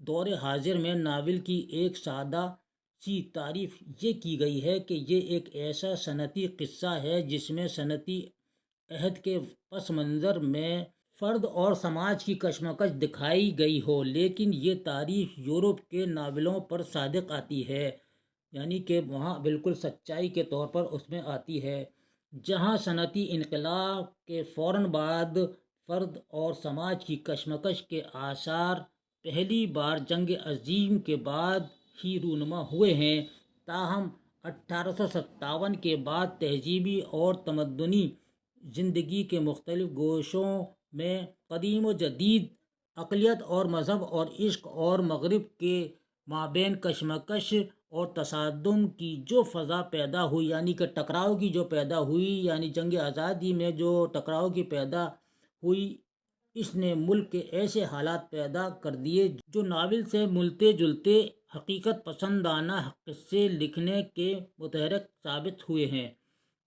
دور حاضر میں ناول کی ایک سادہ سی تعریف یہ کی گئی ہے کہ یہ ایک ایسا صنعتی قصہ ہے جس میں صنعتی عہد کے پس منظر میں فرد اور سماج کی کشمکش دکھائی گئی ہو، لیکن یہ تعریف یورپ کے ناولوں پر صادق آتی ہے، یعنی کہ وہاں بالکل سچائی کے طور پر اس میں آتی ہے، جہاں صنعتی انقلاب کے فوراً بعد فرد اور سماج کی کشمکش کے آثار پہلی بار جنگ عظیم کے بعد ہی رونما ہوئے ہیں، تاہم 1857 کے بعد تہذیبی اور تمدنی زندگی کے مختلف گوشوں میں قدیم و جدید، اقلیت اور مذہب اور عشق اور مغرب کے مابین کشمکش اور تصادم کی جو فضا پیدا ہوئی، یعنی کہ ٹکراؤ کی جو پیدا ہوئی، یعنی جنگ آزادی میں جو ٹکراؤ کی پیدا ہوئی، اس نے ملک کے ایسے حالات پیدا کر دیے جو ناول سے ملتے جلتے حقیقت پسندانہ قصے لکھنے کے متحرک ثابت ہوئے ہیں۔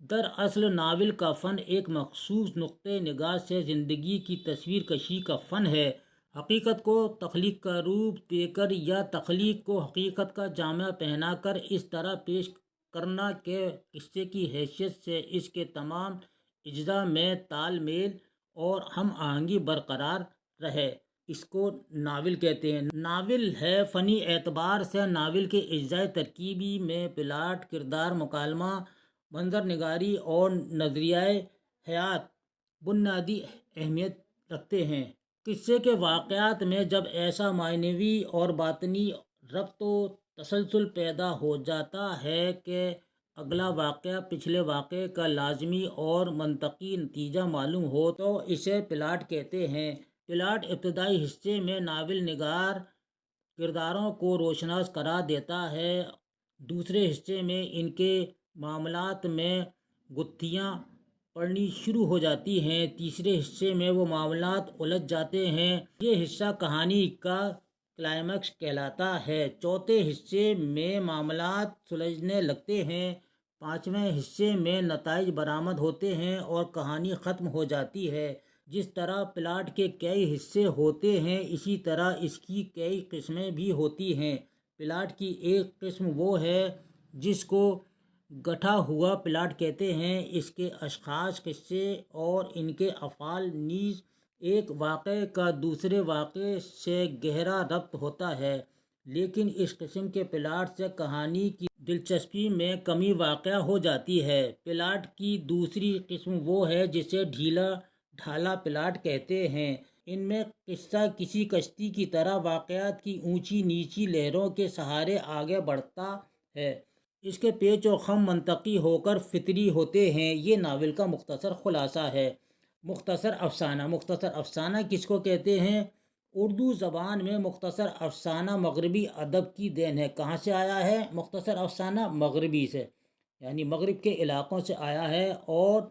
دراصل ناول کا فن ایک مخصوص نقطۂ نگاہ سے زندگی کی تصویر کشی کا فن ہے۔ حقیقت کو تخلیق کا روپ دے کر یا تخلیق کو حقیقت کا جامہ پہنا کر اس طرح پیش کرنا کہ قصے کی حیثیت سے اس کے تمام اجزاء میں تال میل اور ہم آہنگی برقرار رہے، اس کو ناول کہتے ہیں۔ ناول ہے فنی اعتبار سے ناول کے اجزاء ترکیبی میں پلاٹ، کردار، مکالمہ، منظر نگاری اور نظریہ حیات بنیادی اہمیت رکھتے ہیں۔ قصے کے واقعات میں جب ایسا معنوی اور باطنی ربط و تسلسل پیدا ہو جاتا ہے کہ اگلا واقعہ پچھلے واقعے کا لازمی اور منطقی نتیجہ معلوم ہو تو اسے پلاٹ کہتے ہیں۔ پلاٹ ابتدائی حصے میں ناول نگار کرداروں کو روشناس کرا دیتا ہے، دوسرے حصے میں ان کے معاملات میں گتھیاں پڑنی شروع ہو جاتی ہیں، تیسرے حصے میں وہ معاملات الجھ جاتے ہیں، یہ حصہ کہانی کا کلائمیکس کہلاتا ہے، چوتھے حصے میں معاملات سلجھنے لگتے ہیں، پانچویں حصے میں نتائج برآمد ہوتے ہیں اور کہانی ختم ہو جاتی ہے۔ جس طرح پلاٹ کے کئی حصے ہوتے ہیں اسی طرح اس کی کئی قسمیں بھی ہوتی ہیں۔ پلاٹ کی ایک قسم وہ ہے جس کو گٹھا ہوا پلاٹ کہتے ہیں، اس کے اشخاص، قصے اور ان کے افعال نیز ایک واقعے کا دوسرے واقعے سے گہرا ربط ہوتا ہے، لیکن اس قسم کے پلاٹ سے کہانی کی دلچسپی میں کمی واقع ہو جاتی ہے۔ پلاٹ کی دوسری قسم وہ ہے جسے ڈھیلا ڈھالا پلاٹ کہتے ہیں، ان میں قصہ کسی کشتی کی طرح واقعات کی اونچی نیچی لہروں کے سہارے آگے بڑھتا ہے، اس کے پیچ و خم منطقی ہو کر فطری ہوتے ہیں۔ یہ ناول کا مختصر خلاصہ ہے۔ مختصر افسانہ۔ مختصر افسانہ کس کو کہتے ہیں؟ اردو زبان میں مختصر افسانہ مغربی ادب کی دین ہے۔ کہاں سے آیا ہے مختصر افسانہ؟ مغربی سے، یعنی مغرب کے علاقوں سے آیا ہے اور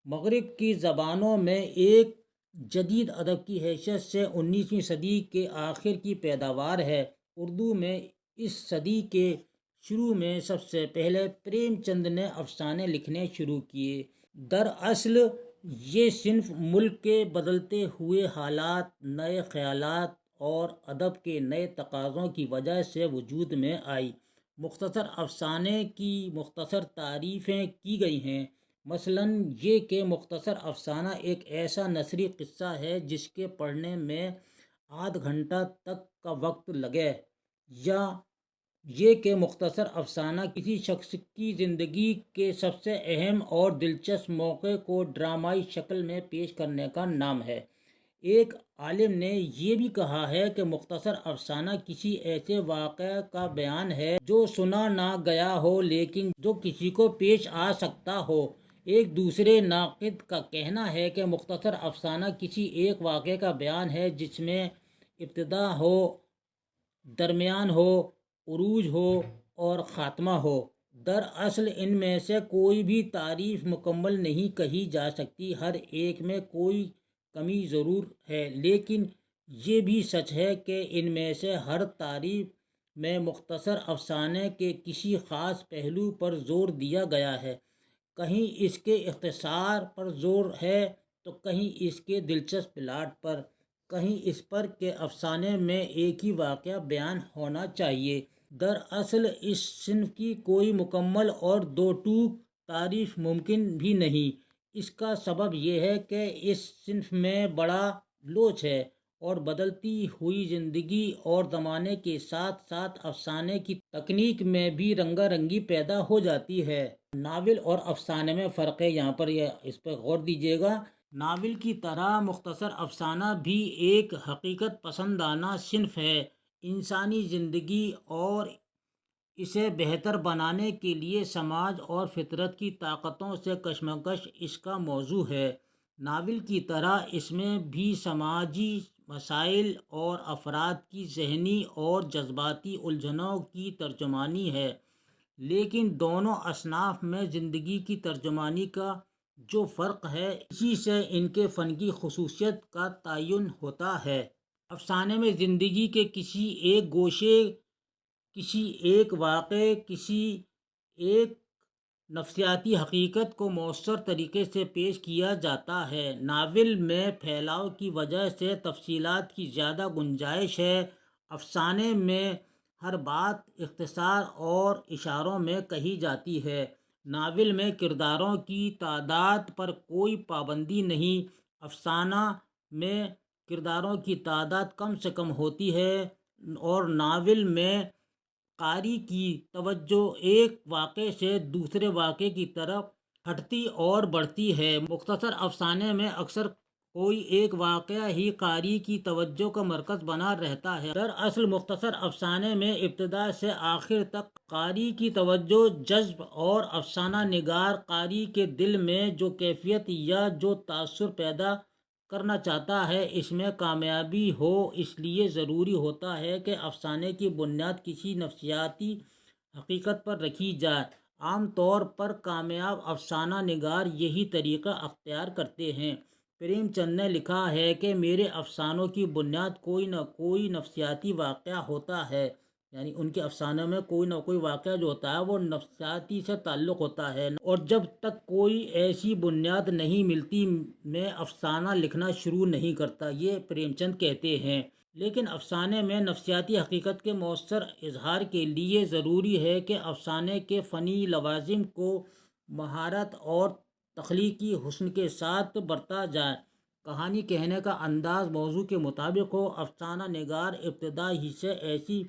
مغرب کی زبانوں میں ایک جدید ادب کی حیثیت سے 19ویں صدی کے آخر کی پیداوار ہے۔ اردو میں اس صدی کے شروع میں سب سے پہلے پریم چند نے افسانے لکھنے شروع کیے۔ دراصل یہ صنف ملک کے بدلتے ہوئے حالات، نئے خیالات اور ادب کے نئے تقاضوں کی وجہ سے وجود میں آئی۔ مختصر افسانے کی مختصر تعریفیں کی گئی ہیں، مثلاً یہ کہ مختصر افسانہ ایک ایسا نثری قصہ ہے جس کے پڑھنے میں آدھ گھنٹہ تک کا وقت لگے، یا یہ کہ مختصر افسانہ کسی شخص کی زندگی کے سب سے اہم اور دلچسپ موقع کو ڈرامائی شکل میں پیش کرنے کا نام ہے۔ ایک عالم نے یہ بھی کہا ہے کہ مختصر افسانہ کسی ایسے واقعہ کا بیان ہے جو سنا نہ گیا ہو لیکن جو کسی کو پیش آ سکتا ہو۔ ایک دوسرے ناقد کا کہنا ہے کہ مختصر افسانہ کسی ایک واقعے کا بیان ہے جس میں ابتدا ہو، درمیان ہو، عروج ہو اور خاتمہ ہو۔ دراصل ان میں سے کوئی بھی تعریف مکمل نہیں کہی جا سکتی، ہر ایک میں کوئی کمی ضرور ہے، لیکن یہ بھی سچ ہے کہ ان میں سے ہر تعریف میں مختصر افسانے کے کسی خاص پہلو پر زور دیا گیا ہے، کہیں اس کے اختصار پر زور ہے تو کہیں اس کے دلچسپ پلاٹ پر۔ کہیں اس پر کہ افسانے میں ایک ہی واقعہ بیان ہونا چاہیے۔ دراصل اس صنف کی کوئی مکمل اور دو ٹوک تعریف ممکن بھی نہیں۔ اس کا سبب یہ ہے کہ اس صنف میں بڑا لوچ ہے اور بدلتی ہوئی زندگی اور زمانے کے ساتھ ساتھ افسانے کی تکنیک میں بھی رنگا رنگی پیدا ہو جاتی ہے۔ ناول اور افسانے میں فرق ہے، یہاں پر اس پہ غور دیجیے گا۔ ناول کی طرح مختصر افسانہ بھی ایک حقیقت پسندانہ صنف ہے۔ انسانی زندگی اور اسے بہتر بنانے کے لیے سماج اور فطرت کی طاقتوں سے کشمکش اس کا موضوع ہے۔ ناول کی طرح اس میں بھی سماجی مسائل اور افراد کی ذہنی اور جذباتی الجھنوں کی ترجمانی ہے، لیکن دونوں اصناف میں زندگی کی ترجمانی کا جو فرق ہے اسی سے ان کے فن کی خصوصیت کا تعین ہوتا ہے۔ افسانے میں زندگی کے کسی ایک گوشے، کسی ایک واقعے، کسی ایک نفسیاتی حقیقت کو مؤثر طریقے سے پیش کیا جاتا ہے۔ ناول میں پھیلاؤ کی وجہ سے تفصیلات کی زیادہ گنجائش ہے۔ افسانے میں ہر بات اختصار اور اشاروں میں کہی جاتی ہے۔ ناول میں کرداروں کی تعداد پر کوئی پابندی نہیں۔ افسانہ میں کرداروں کی تعداد کم سے کم ہوتی ہے اور ناول میں قاری کی توجہ ایک واقعے سے دوسرے واقعے کی طرف ہٹتی اور بڑھتی ہے۔ مختصر افسانے میں اکثر کوئی ایک واقعہ ہی قاری کی توجہ کا مرکز بنا رہتا ہے۔ دراصل مختصر افسانے میں ابتدا سے آخر تک قاری کی توجہ جذب اور افسانہ نگار قاری کے دل میں جو کیفیت یا جو تاثر پیدا کرنا چاہتا ہے اس میں کامیابی ہو۔ اس لیے ضروری ہوتا ہے کہ افسانے کی بنیاد کسی نفسیاتی حقیقت پر رکھی جائے۔ عام طور پر کامیاب افسانہ نگار یہی طریقہ اختیار کرتے ہیں۔ پریم چند نے لکھا ہے کہ میرے افسانوں کی بنیاد کوئی نہ کوئی نفسیاتی واقعہ ہوتا ہے، یعنی ان کے افسانوں میں کوئی نہ کوئی واقعہ جو ہوتا ہے وہ نفسیاتی سے تعلق ہوتا ہے، اور جب تک کوئی ایسی بنیاد نہیں ملتی میں افسانہ لکھنا شروع نہیں کرتا، یہ پریم چند کہتے ہیں۔ لیکن افسانے میں نفسیاتی حقیقت کے مؤثر اظہار کے لیے ضروری ہے کہ افسانے کے فنی لوازم کو مہارت اور تخلیقی حسن کے ساتھ برتا جائے۔ کہانی کہنے کا انداز موضوع کے مطابق ہو۔ افسانہ نگار ابتدا ہی سے ایسی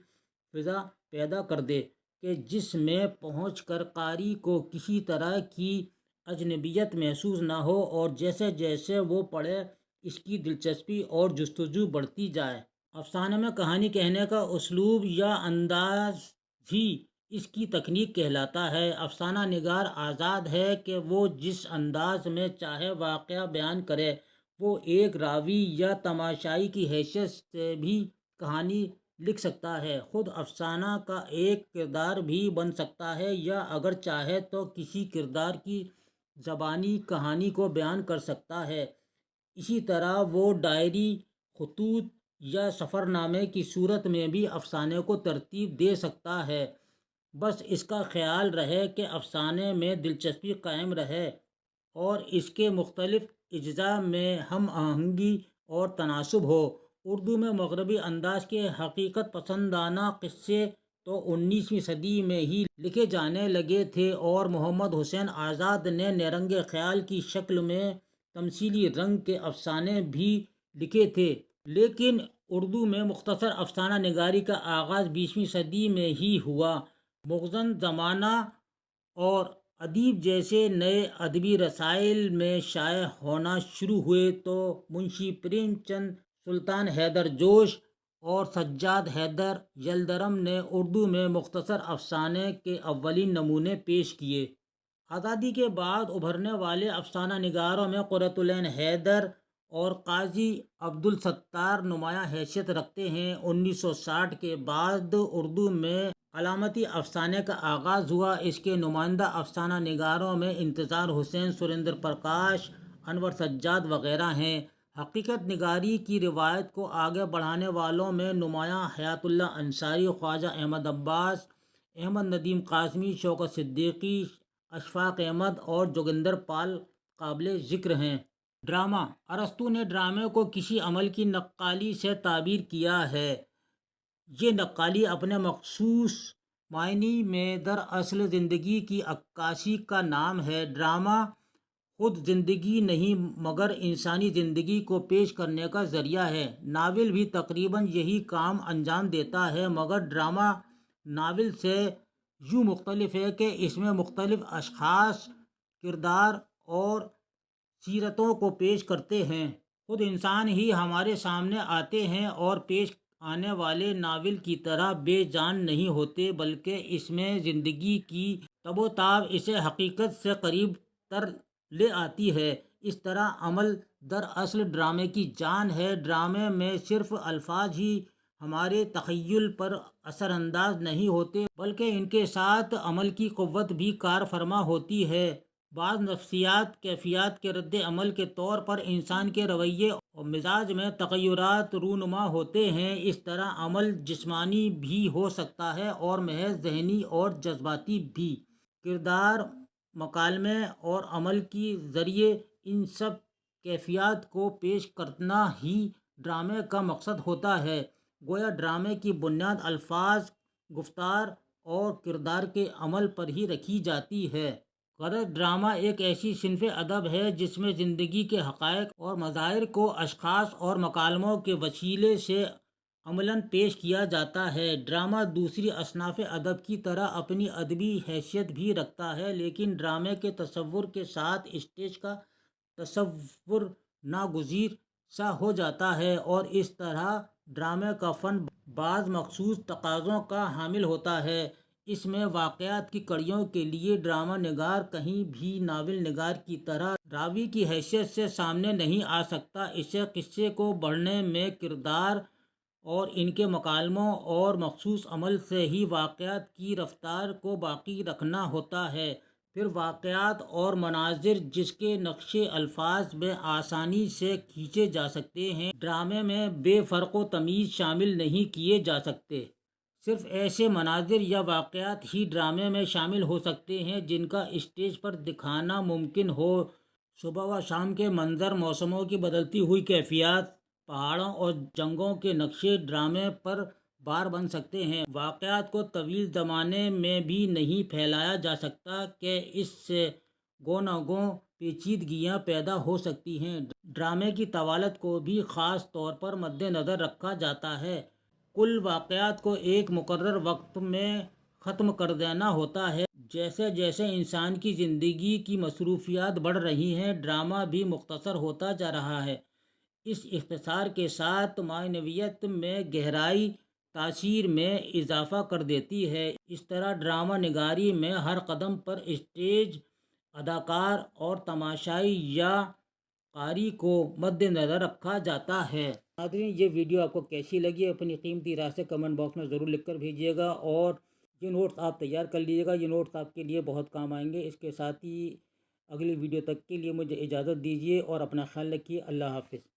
فضا پیدا کر دے کہ جس میں پہنچ کر قاری کو کسی طرح کی اجنبیت محسوس نہ ہو، اور جیسے جیسے وہ پڑھے اس کی دلچسپی اور جستجو بڑھتی جائے۔ افسانے میں کہانی کہنے کا اسلوب یا انداز ہی اس کی تکنیک کہلاتا ہے۔ افسانہ نگار آزاد ہے کہ وہ جس انداز میں چاہے واقعہ بیان کرے۔ وہ ایک راوی یا تماشائی کی حیثیت سے بھی کہانی لکھ سکتا ہے، خود افسانہ کا ایک کردار بھی بن سکتا ہے، یا اگر چاہے تو کسی کردار کی زبانی کہانی کو بیان کر سکتا ہے۔ اسی طرح وہ ڈائری، خطوط یا سفر نامے کی صورت میں بھی افسانے کو ترتیب دے سکتا ہے۔ بس اس کا خیال رہے کہ افسانے میں دلچسپی قائم رہے اور اس کے مختلف اجزاء میں ہم آہنگی اور تناسب ہو۔ اردو میں مغربی انداز کے حقیقت پسندانہ قصے تو 19ویں صدی میں ہی لکھے جانے لگے تھے، اور محمد حسین آزاد نے نیرنگ خیال کی شکل میں تمثیلی رنگ کے افسانے بھی لکھے تھے۔ لیکن اردو میں مختصر افسانہ نگاری کا آغاز 20ویں صدی میں ہی ہوا۔ مخزن زمانہ اور ادیب جیسے نئے ادبی رسائل میں شائع ہونا شروع ہوئے تو منشی پریم چند، سلطان حیدر جوش اور سجاد حیدر یلدرم نے اردو میں مختصر افسانے کے اولین نمونے پیش کیے۔ آزادی کے بعد ابھرنے والے افسانہ نگاروں میں قرۃ العین حیدر اور قاضی عبدالستار نمایاں حیثیت رکھتے ہیں۔ 1960 کے بعد اردو میں علامتی افسانے کا آغاز ہوا۔ اس کے نمائندہ افسانہ نگاروں میں انتظار حسین، سریندر پرکاش، انور سجاد وغیرہ ہیں۔ حقیقت نگاری کی روایت کو آگے بڑھانے والوں میں نمایاں حیات اللہ انصاری، خواجہ احمد عباس، احمد ندیم قاسمی، شوکت صدیقی، اشفاق احمد اور جوگندر پال قابل ذکر ہیں۔ ڈرامہ۔ ارسطو نے ڈرامے کو کسی عمل کی نقالی سے تعبیر کیا ہے۔ یہ نقالی اپنے مخصوص معنی میں دراصل زندگی کی عکاسی کا نام ہے۔ ڈرامہ خود زندگی نہیں مگر انسانی زندگی کو پیش کرنے کا ذریعہ ہے۔ ناول بھی تقریباً یہی کام انجام دیتا ہے، مگر ڈرامہ ناول سے یوں مختلف ہے کہ اس میں مختلف اشخاص، کردار اور سیرتوں کو پیش کرتے ہیں۔ خود انسان ہی ہمارے سامنے آتے ہیں اور پیش آنے والے ناول کی طرح بے جان نہیں ہوتے، بلکہ اس میں زندگی کی تب و تاب اسے حقیقت سے قریب تر لے آتی ہے۔ اس طرح عمل دراصل ڈرامے کی جان ہے۔ ڈرامے میں صرف الفاظ ہی ہمارے تخیل پر اثر انداز نہیں ہوتے، بلکہ ان کے ساتھ عمل کی قوت بھی کار فرما ہوتی ہے۔ بعض نفسیات کیفیات کے رد عمل کے طور پر انسان کے رویے اور مزاج میں تغیرات رونما ہوتے ہیں۔ اس طرح عمل جسمانی بھی ہو سکتا ہے اور محض ذہنی اور جذباتی بھی۔ کردار، مکالمے اور عمل کے ذریعے ان سب کیفیات کو پیش کرنا ہی ڈرامے کا مقصد ہوتا ہے۔ گویا ڈرامے کی بنیاد الفاظ، گفتار اور کردار کے عمل پر ہی رکھی جاتی ہے۔ غرض ڈرامہ ایک ایسی صنف ادب ہے جس میں زندگی کے حقائق اور مظاہر کو اشخاص اور مکالموں کے وسیلے سے عملاً پیش کیا جاتا ہے۔ ڈرامہ دوسری اصناف ادب کی طرح اپنی ادبی حیثیت بھی رکھتا ہے، لیکن ڈرامے کے تصور کے ساتھ اسٹیج کا تصور ناگزیر سا ہو جاتا ہے، اور اس طرح ڈرامے کا فن بعض مخصوص تقاضوں کا حامل ہوتا ہے۔ اس میں واقعات کی کڑیوں کے لیے ڈرامہ نگار کہیں بھی ناول نگار کی طرح راوی کی حیثیت سے سامنے نہیں آ سکتا۔ اسے قصے کو بڑھنے میں کردار اور ان کے مکالموں اور مخصوص عمل سے ہی واقعات کی رفتار کو باقی رکھنا ہوتا ہے۔ پھر واقعات اور مناظر جس کے نقشے الفاظ میں آسانی سے کھینچے جا سکتے ہیں، ڈرامے میں بے فرق و تمیز شامل نہیں کیے جا سکتے۔ صرف ایسے مناظر یا واقعات ہی ڈرامے میں شامل ہو سکتے ہیں جن کا اسٹیج پر دکھانا ممکن ہو۔ صبح و شام کے منظر، موسموں کی بدلتی ہوئی کیفیات، پہاڑوں اور جنگلوں کے نقشے ڈرامے پر بار بن سکتے ہیں۔ واقعات کو طویل زمانے میں بھی نہیں پھیلایا جا سکتا کہ اس سے گو نہ گو پیچیدگیاں پیدا ہو سکتی ہیں۔ ڈرامے کی طوالت کو بھی خاص طور پر مد نظر رکھا جاتا ہے۔ کل واقعات کو ایک مقرر وقت میں ختم کر دینا ہوتا ہے۔ جیسے جیسے انسان کی زندگی کی مصروفیات بڑھ رہی ہیں، ڈرامہ بھی مختصر ہوتا جا رہا ہے۔ اس اختصار کے ساتھ معنویت میں گہرائی تاثیر میں اضافہ کر دیتی ہے۔ اس طرح ڈرامہ نگاری میں ہر قدم پر اسٹیج، اداکار اور تماشائی یا قاری کو مد نظر رکھا جاتا ہے۔ ناظرین، یہ ویڈیو آپ کو کیسی لگی؟ اپنی قیمتی رائے سے کمنٹ باکس میں ضرور لکھ کر بھیجیے گا، اور یہ نوٹس آپ تیار کر لیجیے گا۔ یہ نوٹس آپ کے لیے بہت کام آئیں گے۔ اس کے ساتھ ہی اگلی ویڈیو تک کے لیے مجھے اجازت دیجیے اور اپنا خیال رکھیے۔ اللہ حافظ۔